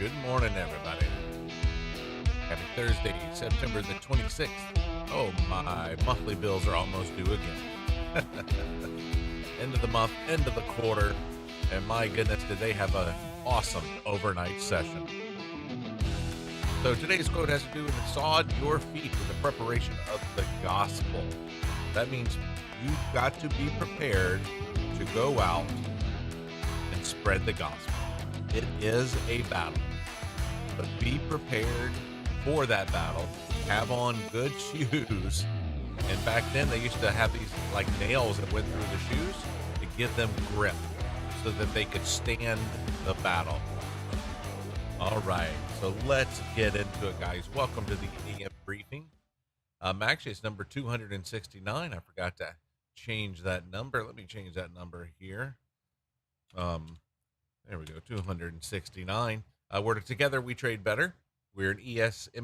Good morning, everybody. Happy Thursday, September the 26th. Oh, my monthly bills are almost due again. End of the month, end of the quarter. And my goodness, did they have an awesome overnight session. So today's quote has to do with sod your feet with the preparation of the gospel. That means you've got to be prepared to go out and spread the gospel. It is a battle, but be prepared for that battle. Have on good shoes. And back then they used to have these like nails that went through the shoes to give them grip so that they could stand the battle. All right, so let's get into it, guys. Welcome to the AM briefing. Actually, it's number 269. I forgot to change that number. Let me change that number here. There we go, 269. We're together, we trade better. We're an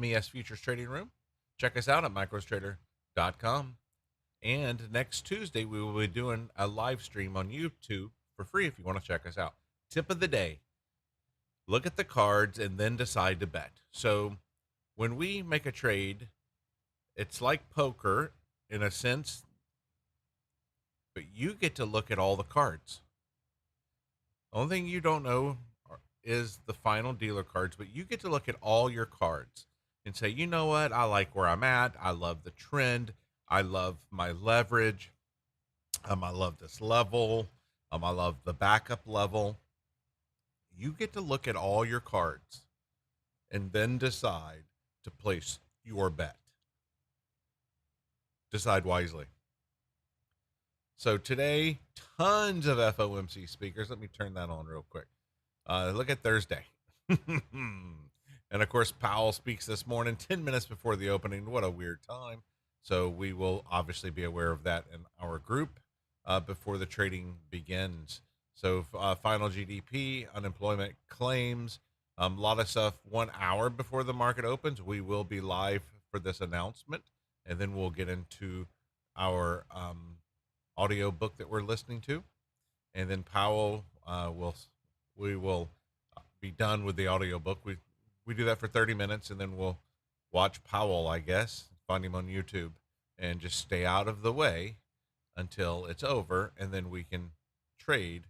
MES Futures Trading Room. Check us out at microstrader.com. And next Tuesday, we will be doing a live stream on YouTube for free if you want to check us out. Tip of the day, look at the cards and then decide to bet. So when we make a trade, it's like poker in a sense, but you get to look at all the cards. The only thing you don't know is the final dealer cards, but you get to look at all your cards and say, you know what? I like where I'm at. I love the trend. I love my leverage. I love this level. I love the backup level. You get to look at all your cards and then decide to place your bet. Decide wisely. So today, tons of FOMC speakers. Let me turn that on real quick. Look at Thursday. And of course, Powell speaks this morning, 10 minutes before the opening. What a weird time. So we will obviously be aware of that in our group before the trading begins. So final GDP, unemployment claims, a lot of stuff 1 hour before the market opens. We will be live for this announcement, and then we'll get into our audio book that we're listening to, and then Powell we will be done with the audio book. We do that for 30 minutes, and then we'll watch Powell, I guess, find him on YouTube, and just stay out of the way until it's over, and then we can trade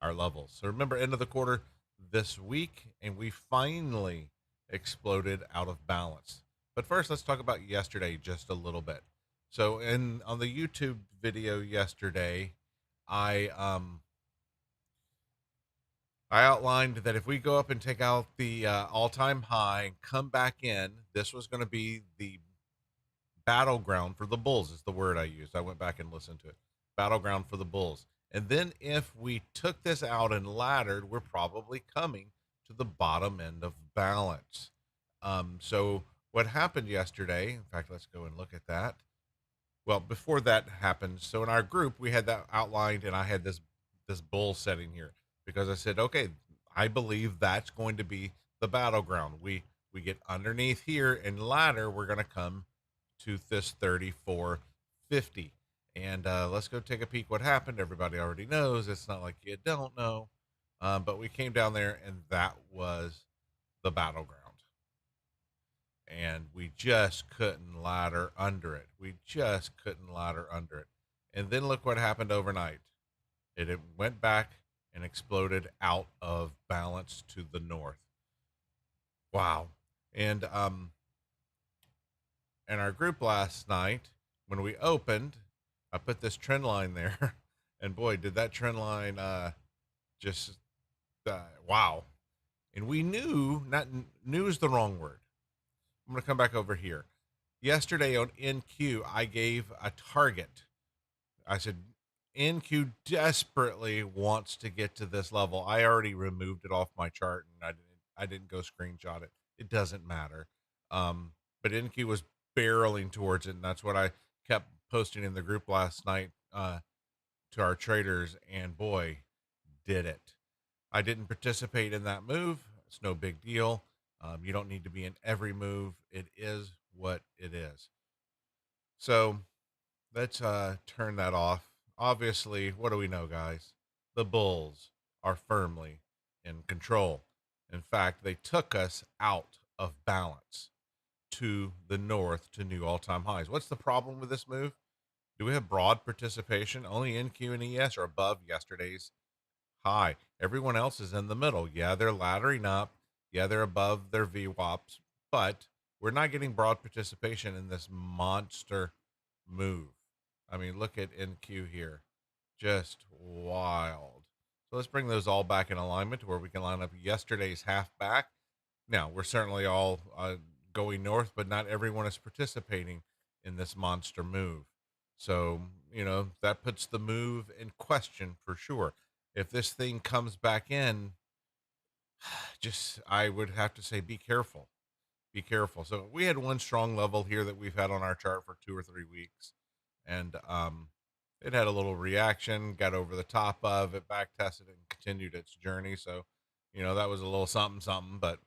our levels. So remember, end of the quarter this week, and we finally exploded out of balance. But first, let's talk about yesterday just a little bit. So on the YouTube video yesterday, I outlined that if we go up and take out the all-time high and come back in, this was going to be the battleground for the bulls is the word I used. I went back and listened to it. Battleground for the bulls. And then if we took this out and laddered, we're probably coming to the bottom end of balance. So what happened yesterday, in fact, let's go and look at that. Well, before that happened, so in our group, we had that outlined, and I had this bull setting here because I said, okay, I believe that's going to be the battleground. We get underneath here and ladder, we're going to come to this 34.50. And let's go take a peek what happened. Everybody already knows. It's not like you don't know. But we came down there, and that was the battleground. And we just couldn't ladder under it. We just couldn't ladder under it. And then look what happened overnight. It went back and exploded out of balance to the north. Wow. And in our group last night, when we opened, I put this trend line there. And boy, did that trend line just, wow. And we knew, knew is the wrong word. I'm going to come back over here. Yesterday on NQ, I gave a target. I said, NQ desperately wants to get to this level. I already removed it off my chart, and I didn't go screenshot it. It doesn't matter. But NQ was barreling towards it, and that's what I kept posting in the group last night to our traders, and boy, did it. I didn't participate in that move. It's no big deal. You don't need to be in every move. It is what it is. So let's turn that off. Obviously, what do we know, guys? The bulls are firmly in control. In fact, they took us out of balance to the north to new all-time highs. What's the problem with this move? Do we have broad participation? Only NQ and ES are above yesterday's high. Everyone else is in the middle. Yeah, they're laddering up. Yeah, they're above their VWAPs, but we're not getting broad participation in this monster move. I mean, look at NQ here. Just wild. So let's bring those all back in alignment to where we can line up yesterday's half back. Now, we're certainly all going north, but not everyone is participating in this monster move. So, that puts the move in question for sure. If this thing comes back in, I would have to say, be careful. Be careful. So we had one strong level here that we've had on our chart for 2 or 3 weeks, and it had a little reaction, got over the top of it, back tested it, and continued its journey. So, that was a little something, something, but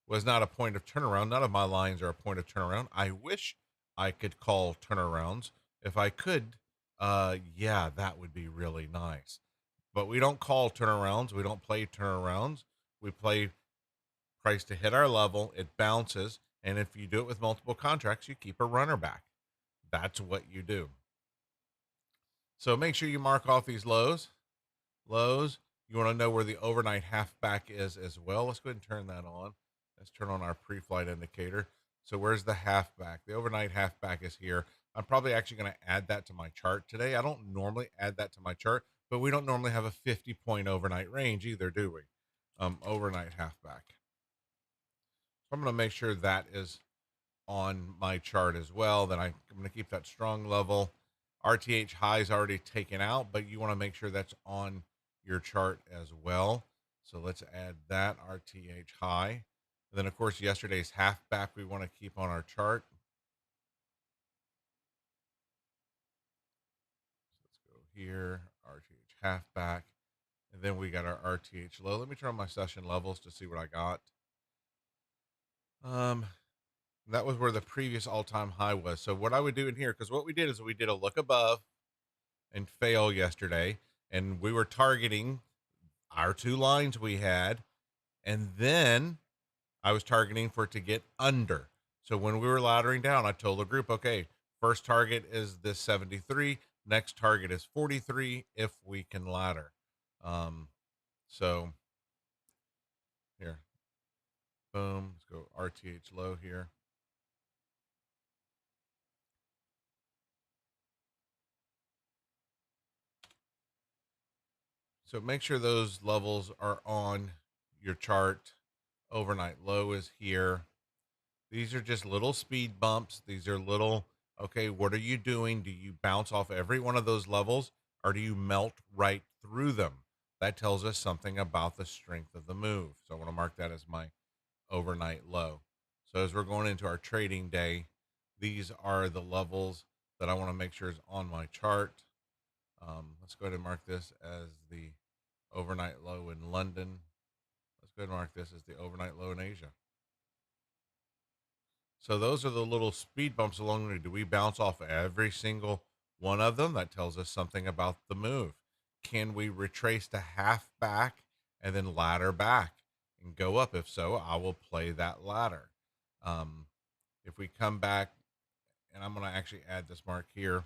was not a point of turnaround. None of my lines are a point of turnaround. I wish I could call turnarounds. If I could, yeah, that would be really nice. But we don't call turnarounds. We don't play turnarounds. We play price to hit our level, it bounces, and if you do it with multiple contracts, you keep a runner back. That's what you do. So make sure you mark off these lows. You want to know where the overnight half back is as well. Let's go ahead and turn that on. Let's turn on our pre-flight indicator. So where's the half back? The overnight half back is here. I'm probably actually going to add that to my chart today. I don't normally add that to my chart, but we don't normally have a 50-point overnight range either, do we? Overnight half back. I'm going to make sure that is on my chart as well. Then I'm going to keep that strong level. RTH high is already taken out, but you want to make sure that's on your chart as well. So let's add that RTH high. And then, of course, yesterday's half back we want to keep on our chart. So let's go here, RTH half back. And then we got our RTH low. Let me turn on my session levels to see what I got. That was where the previous all-time high was. So what I would do in here, because what we did is we did a look above and fail yesterday, and we were targeting our two lines we had, and then I was targeting for it to get under. So when we were laddering down, I told the group, okay, first target is this 73, next target is 43 if we can ladder. So here, boom, let's go RTH low here. So make sure those levels are on your chart. Overnight low is here. These are just little speed bumps. These are little, okay, what are you doing? Do you bounce off every one of those levels or do you melt right through them? That tells us something about the strength of the move. So I want to mark that as my overnight low. So as we're going into our trading day, these are the levels that I want to make sure is on my chart. Let's go ahead and mark this as the overnight low in London. Let's go ahead and mark this as the overnight low in Asia. So those are the little speed bumps along the way. Do we bounce off every single one of them? That tells us something about the move. Can we retrace to half back and then ladder back and go up? If so, I will play that ladder. If we come back, and I'm going to actually add this mark here.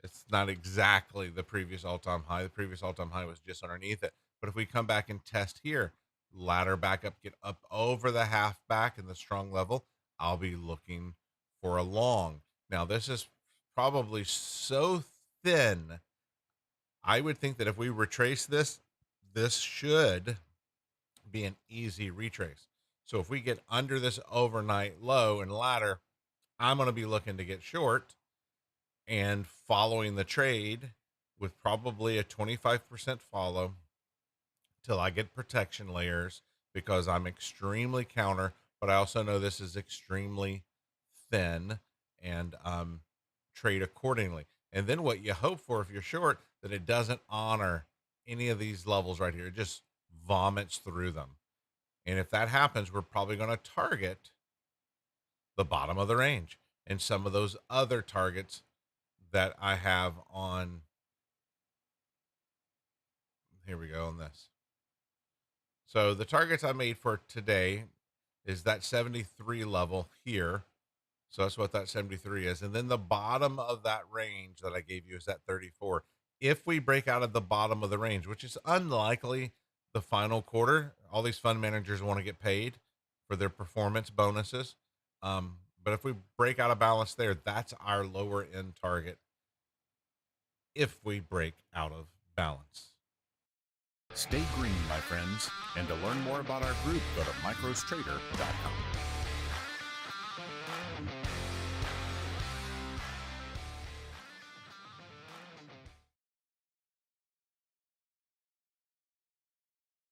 It's not exactly the previous all-time high. The previous all-time high was just underneath it. But if we come back and test here, ladder back up, get up over the half back in the strong level, I'll be looking for a long. Now, this is probably so thin. I would think that if we retrace this, this should be an easy retrace. So if we get under this overnight low and ladder, I'm going to be looking to get short and following the trade with probably a 25% follow till I get protection layers because I'm extremely counter, but I also know this is extremely thin and trade accordingly. And then what you hope for if you're short, that it doesn't honor any of these levels right here. It just vomits through them. And if that happens, we're probably going to target the bottom of the range and some of those other targets that I have on Here we go on this. So the targets I made for today is that 73 level here. So that's what that 73 is. And then the bottom of that range that I gave you is that 34. If we break out of the bottom of the range, which is unlikely the final quarter, all these fund managers want to get paid for their performance bonuses. But if we break out of balance there, that's our lower end target if we break out of balance. Stay green, my friends. And to learn more about our group, go to microstrader.com.